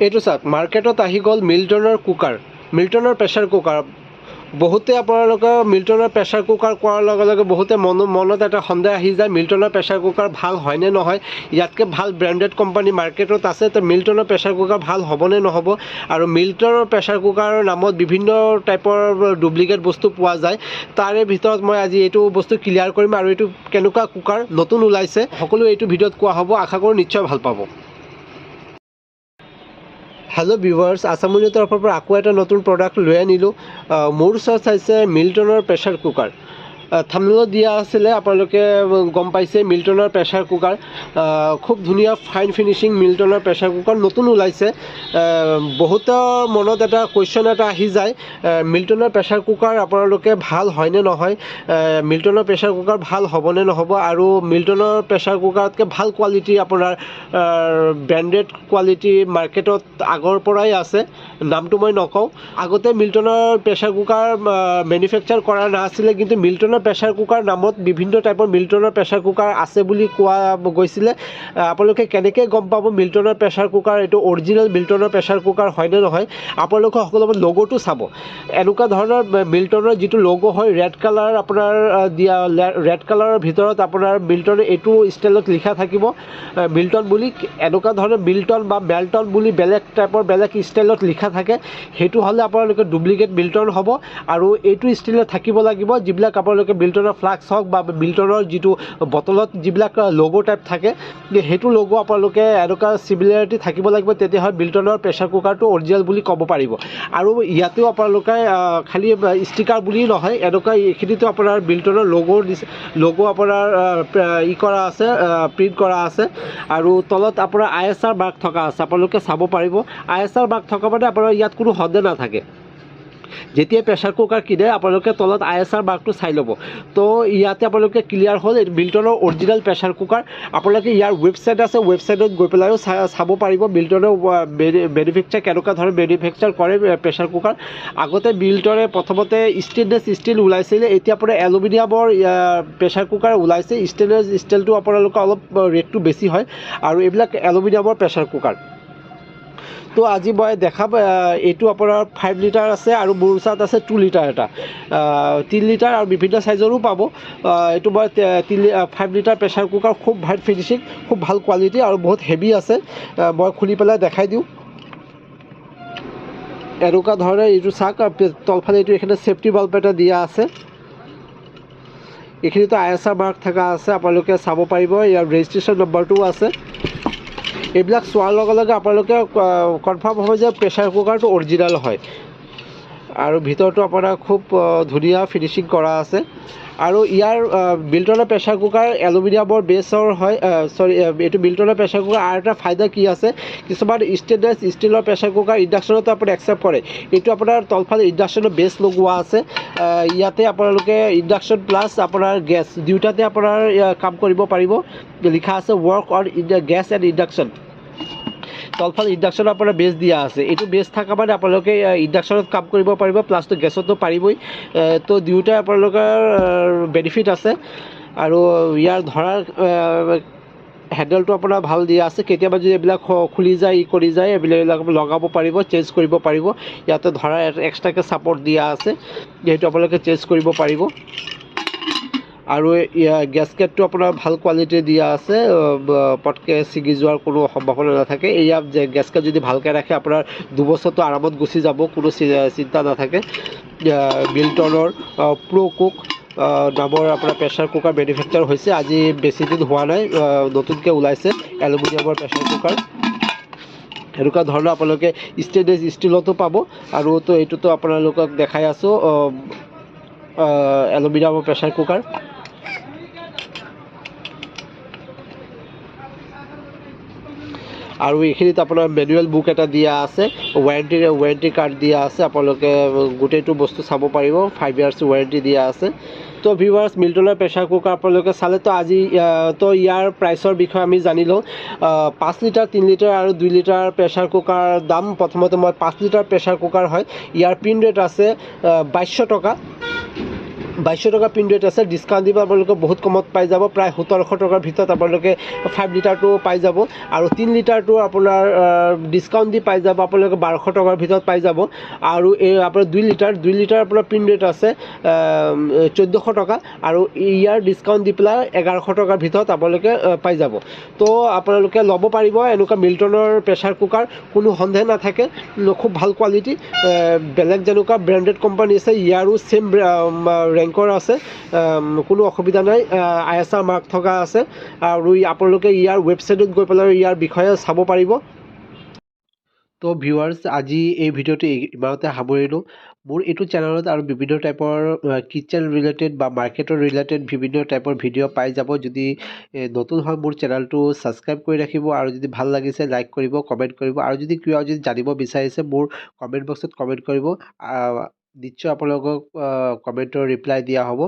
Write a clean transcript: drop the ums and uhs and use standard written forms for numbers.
এইটো চাওক মাৰ্কেটত আহি গ'ল মিল্টনৰ কুকাৰ, মিল্টনৰ প্ৰেছাৰ কুকাৰ। বহুতে আপোনালোকে মিল্টনৰ প্ৰেছাৰ কুকাৰ কোৱাৰ লগে লগে বহুতে মনত এটা সন্দেহ আহি যায়, মিল্টনৰ প্ৰেছাৰ কুকাৰ ভাল হয়নে নহয়, ইয়াতকৈ ভাল ব্ৰেণ্ডেড কোম্পানী মাৰ্কেটত আছে, তো মিল্টনৰ প্ৰেছাৰ কুকাৰ ভাল হ'বনে নহ'ব। আৰু মিল্টনৰ প্ৰেছাৰ কুকাৰৰ নামত বিভিন্ন টাইপৰ ডুপ্লিকেট বস্তু পোৱা যায়। তাৰে ভিতৰত মই আজি এইটো বস্তু ক্লিয়াৰ কৰিম আৰু এইটো কেনেকুৱা কুকাৰ নতুন ওলাইছে সকলো এইটো ভিডিঅ'ত কোৱা হ'ব। আশা কৰোঁ নিশ্চয় ভাল পাব। হেল্ল' ভিউৱাৰ্ছ, আছাম উইণ্ডৰ তৰফৰ পৰা আকৌ এটা নতুন প্ৰডাক্ট লৈ আনিলোঁ। মোৰ ওচৰত চাইছে মিল্টনৰ প্ৰেছাৰ কুকাৰ। থাম্বনেইলত দিয়া আছিলে, আপোনালোকে গম পাইছে মিল্টনৰ প্ৰেছাৰ কুকাৰ। খুব ধুনীয়া ফাইন ফিনিচিং মিল্টনৰ প্ৰেছাৰ কুকাৰ নতুন ওলাইছে। বহুতৰ মনত এটা কুৱেশ্যন এটা আহি যায়, মিল্টনৰ প্ৰেছাৰ কুকাৰ আপোনালোকে ভাল হয়নে নহয়, মিল্টনৰ প্ৰেছাৰ কুকাৰ ভাল হ'বনে নহ'ব, আৰু মিল্টনৰ প্ৰেছাৰ কুকাৰতকৈ ভাল কোৱালিটি আপোনাৰ ব্ৰেণ্ডেড কোৱালিটি মাৰ্কেটত আগৰ পৰাই আছে। নামটো মই নকওঁ। আগতে মিল্টনৰ প্ৰেছাৰ কুকাৰ মেনুফেকচাৰ কৰা নাছিলে, কিন্তু মিল্টনৰ প্ৰেছাৰ কুকাৰ নামত বিভিন্ন টাইপৰ মিল্টনৰ প্ৰেছাৰ কুকাৰ আছে বুলি কোৱা গৈছিলে। আপোনালোকে কেনেকৈ গম পাব মিল্টনৰ প্ৰেছাৰ কুকাৰ এইটো অৰিজিনেল মিল্টনৰ প্ৰেছাৰ কুকাৰ হয়নে নহয়, আপোনালোকে সকলোৱে লগ'টো চাব। এনেকুৱা ধৰণৰ মিল্টনৰ যিটো লগ' হয় ৰেড কালাৰ আপোনাৰ দিয়া, ৰেড কালাৰৰ ভিতৰত আপোনাৰ মিল্টন এইটো ষ্টাইলত লিখা থাকিব মিল্টন বুলি। এনেকুৱা ধৰণৰ মিল্টন বা মেল্টন বুলি বেলেগ টাইপৰ বেলেগ ষ্টাইলত লিখা থাকে, সেইটো হ'লে আপোনালোকে ডুপ্লিকেট মিল্টন হ'ব। আৰু এইটো ষ্টাইলত থাকিব লাগিব যিবিলাক আপোনালোকে মিল্টনৰ ফ্লাক্স হওক বা মিল্টনৰ যিটো বটলত যিবিলাক লগ' টাইপ থাকে, সেইটো লগ' আপোনালোকে এনেকুৱা চিমিলাৰিটি থাকিব লাগিব, তেতিয়াহ'লে মিল্টনৰ প্ৰেছাৰ কুকাৰটো অৰিজিনেল বুলি ক'ব পাৰিব। আৰু ইয়াতেও আপোনালোকে খালি ষ্টিকাৰ বুলি নহয়, এনেকুৱা এইখিনিতো আপোনাৰ মিল্টনৰ লগ' আপোনাৰ কৰা আছে, প্ৰিণ্ট কৰা আছে। আৰু তলত আপোনাৰ ISR মাৰ্ক থকা আছে, আপোনালোকে চাব পাৰিব। ISR মাৰ্ক থকা মানে আপোনাৰ ইয়াত কোনো সন্দেহ নাথাকে। যেতিয়া প্ৰেছাৰ কুকাৰ কিনে আপোনালোকে তলত ISR মাৰ্কটো চাই ল'ব। তো ইয়াতে আপোনালোকে ক্লিয়াৰ হ'ল এইটো মিল্টনৰ অৰিজিনেল প্ৰেছাৰ কুকাৰ। আপোনালোকে ইয়াৰ ৱেবছাইট আছে, ৱেবছাইটত গৈ পেলাইও চাব পাৰিব মিল্টনৰ মেনুফেকচাৰ কেনেকুৱা ধৰণৰ মেনুফেকচাৰ কৰে প্ৰেছাৰ কুকাৰ। আগতে মিল্টনে প্ৰথমতে ষ্টেইনলেছ ষ্টিল ওলাইছিলে, এতিয়া আপোনাৰ এলুমিনিয়ামৰ প্ৰেছাৰ কুকাৰ ওলাইছে। ষ্টেইনলেছ ষ্টিলটো আপোনালোকৰ অলপ ৰেটটো বেছি হয়, আৰু এইবিলাক এলুমিনিয়ামৰ প্ৰেছাৰ কুকাৰ। তো আজি মই দেখাম, এইটো আপোনাৰ 5 লিটাৰ আছে আৰু মোৰ ওচৰত আছে 2 লিটাৰ এটা, 3 লিটাৰ আৰু বিভিন্ন চাইজৰো পাব। এইটো মই 5 লিটাৰ প্ৰেছাৰ কুকাৰ, খুব ভাল ফিনিচিং, খুব ভাল কোৱালিটি আৰু বহুত হেভি আছে। মই খুলি পেলাই দেখাই দিওঁ। এনেকুৱা ধৰণে এইটো চাওক, তলফালে এইটো এইখিনি ছেফটি বাল্ব এটা দিয়া আছে। এইখিনিতো ISR মাৰ্ক থকা আছে, আপোনালোকে চাব পাৰিব। ইয়াৰ ৰেজিষ্ট্ৰেশ্যন নম্বৰটোও আছে। এইবিলাক চোৱাৰ লগে লগে আপোনালোকে কনফাৰ্ম হ'ব যে প্ৰেছাৰ কুকাৰটো অৰিজিনেল হয়। আৰু ভিতৰতো আপোনাৰ খুব ধুনীয়া ফিনিচিং কৰা আছে। আৰু ইয়াৰ মিল্টনৰ প্ৰেছাৰ কুকাৰ এলুমিনিয়ামৰ বেছৰ হয়, এইটো মিল্টনৰ প্ৰেছাৰ কুকাৰ। আৰু এটা ফাইদা কি আছে, কিছুমান ষ্টেইনলেছ ষ্টিলৰ প্ৰেছাৰ কুকাৰ ইণ্ডাকশ্যনতো আপুনি একচেপ্ট কৰে। এইটো আপোনাৰ তলফালে ইণ্ডাকশ্যনৰ বেছ লগোৱা আছে। ইয়াতে আপোনালোকে ইণ্ডাকশ্যন প্লাছ আপোনাৰ গেছ দুয়োটাতে আপোনাৰ কাম কৰিব পাৰিব। লিখা আছে work on gas and induction. তলফালে ইণ্ডাকশ্যনৰ আপোনাৰ বেছ দিয়া আছে। এইটো বেছ থকা মানে আপোনালোকে ইণ্ডাকশ্যনত কাম কৰিব পাৰিব, প্লাছটো গেছতো পাৰিবই। তো দুয়োটাই আপোনালোকৰ বেনিফিট আছে। আৰু ইয়াৰ ধৰাৰ হেণ্ডেলটো আপোনাৰ ভাল দিয়া আছে। কেতিয়াবা যদি এইবিলাক খুলি যায় কৰি যায়, এইবিলাক লগাব পাৰিব, চেঞ্জ কৰিব পাৰিব। ইয়াতে ধৰা এক্সট্ৰাকৈ ছাপৰ্ট দিয়া আছে, যিহেতু আপোনালোকে চেঞ্জ কৰিব পাৰিব। আৰু গেছকেটটো আপোনাৰ ভাল কোৱালিটিৰ দিয়া আছে, পটকৈ ছিগি যোৱাৰ কোনো সম্ভাৱনা নাথাকে। এয়া গেছকেট যদি ভালকৈ ৰাখে আপোনাৰ 2 বছৰটো আৰামত গুচি যাব, কোনো চিন্তা নাথাকে। মিল্টনৰ প্ৰ' কুক নামৰ আপোনাৰ প্ৰেছাৰ কুকাৰ মেনুফেকচাৰ হৈছে, আজি বেছি দিন হোৱা নাই, নতুনকৈ ওলাইছে এলুমিনিয়ামৰ প্ৰেছাৰ কুকাৰ। এনেকুৱা ধৰণৰ আপোনালোকে ষ্টেইনলেছ ষ্টিলতো পাব। আৰু তো এইটোতো আপোনালোকক দেখাই আছোঁ এলুমিনিয়ামৰ প্ৰেছাৰ কুকাৰ। আৰু এইখিনিত আপোনাৰ মেনুৱেল বুক এটা দিয়া আছে, ৱাৰেণ্টি কাৰ্ড দিয়া আছে। আপোনালোকে গোটেইটো বস্তু চাব পাৰিব, 5 years ৱাৰেণ্টি দিয়া আছে। তো ভিউৱাৰ্ছ, মিল্টনৰ প্ৰেছাৰ কুকাৰ আপোনালোকে চালে। তো আজি তো ইয়াৰ প্ৰাইচৰ বিষয়ে আমি জানি লওঁ। 5 লিটাৰ, 3 লিটাৰ আৰু 2 লিটাৰ প্ৰেছাৰ কুকাৰ দাম। প্ৰথমতে মই 5 লিটাৰ প্ৰেছাৰ কুকাৰ হয়, ইয়াৰ পিন ৰেট আছে 2200 টকা। 2200 টকা পিন ৰেট আছে, ডিছকাউণ্ট দিব আপোনালোকে বহুত কমত পাই যাব, প্ৰায় 1700 টকাৰ ভিতৰত আপোনালোকে 5 লিটাৰটো পাই যাব, আৰু 3 লিটাৰটো আপোনাৰ ডিছকাউণ্ট দি পাই যাব আপোনালোকে 1200 টকাৰ ভিতৰত পাই যাব, আৰু এই আপোনাৰ 2 লিটাৰ আপোনাৰ পিন ৰেট আছে 1400 টকা, আৰু ইয়াৰ ডিছকাউণ্ট দি পেলাই 1100 টকাৰ ভিতৰত আপোনালোকে পাই যাব। তো আপোনালোকে ল'ব পাৰিব এনেকুৱা মিল্টনৰ প্ৰেছাৰ কুকাৰ, কোনো সন্দেহ নাথাকে, খুব ভাল কোৱালিটি, বেলেগ যেনেকুৱা ব্ৰেণ্ডেড কোম্পানী আছে ইয়াৰো ছেম ৰেংকৰ আছে, কোনো অসুবিধা নাই, ISR মাৰ্ক থকা আছে, আৰু আপোনালোকে ইয়াৰ ৱেবছাইটত গৈ পেলাই ইয়াৰ বিষয়ে চাব পাৰিব। তো ভিউৱাৰ্ছ, আজি এই ভিডিঅ'টো ইমানতে সামৰিলোঁ। মোৰ এইটো চেনেলত আৰু বিভিন্ন টাইপৰ কিটচেন ৰিলেটেড বা মাৰ্কেটৰ ৰিলেটেড বিভিন্ন টাইপৰ ভিডিঅ' পাই যাব। যদি নতুন হয় মোৰ চেনেলটো ছাবস্ক্ৰাইব কৰি ৰাখিব, আৰু যদি ভাল লাগিছে লাইক কৰিব, কমেণ্ট কৰিব, আৰু যদি কিবা যদি জানিব বিচাৰিছে মোৰ কমেণ্ট বক্সত কমেণ্ট কৰিব, নিশ্চয় আপোনালোকক কমেণ্টৰ ৰিপ্লাই দিয়া হ'ব।